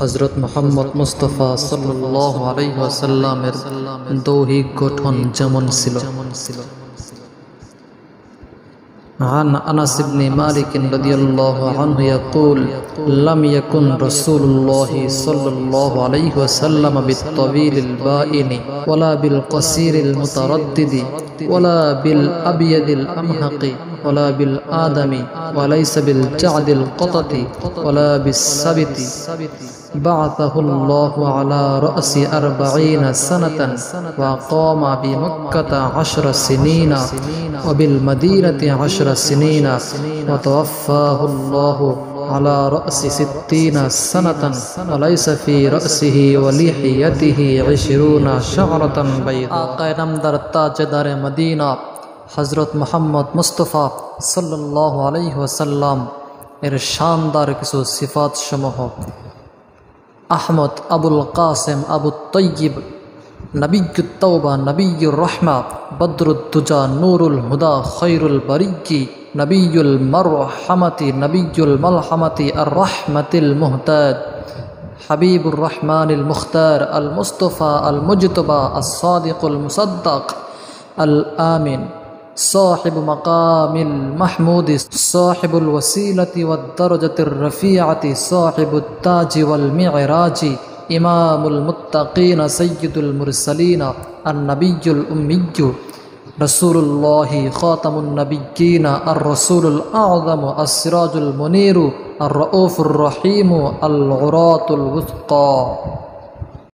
হযরত মুহাম্মদ মুস্তাফা সাল্লাল্লাহু আলাইহি ওয়াসাল্লামের দৈহিক গঠন যেমন ছিল। عن أنس بن مالك رضي الله عنه يقول لم يكن رسول الله صلى الله عليه وسلم بالطويل البائن ولا بالقصير المتردد ولا بالأبيض الأمهق ولا بالآدم وليس بالجعد القطط ولا بالسبت بعثه الله على رأس 40 سنة وقام بمكة 10 سنين وبالمدينة 10 سنين وتوفاه الله على رأس 60 سنة وليس في رأسه ولحيته 20 شعرة بيضاء آقا نامدار تاجدار مدينة হযরত মুহাম্মদ মুস্তাফা সাল্লাল্লাহু আলাইহি ওয়াসাল্লাম এর শানদার কিছু সিফাত সমূহ। আহমদ আবুল কাসেম আবু তৈয়ব নবিয়্যুত তাওবা নবিয়্যুর রাহমা বদরুদ্দুজা নূরুল হুদা খৈরুল বারিয়্যি নবিয়্যুল মারহামাতি নবিয়্যুল মালহামাতি আর রাহমাতিল মুহতাদ হাবিবুর রহমানিল মুখতার আল মুস্তাফা আল মুজতবা আস সাদিকুল মুসাদ্দাক আল আমিন صاحب مقام المحمود صاحب الوسيلة والدرجة الرفيعة صاحب التاج والمعراج إمام المتقين سيد المرسلين النبي الأمي رسول الله خاتم النبيين الرسول الأعظم السراج المنير الرؤوف الرحيم العراة الوثقى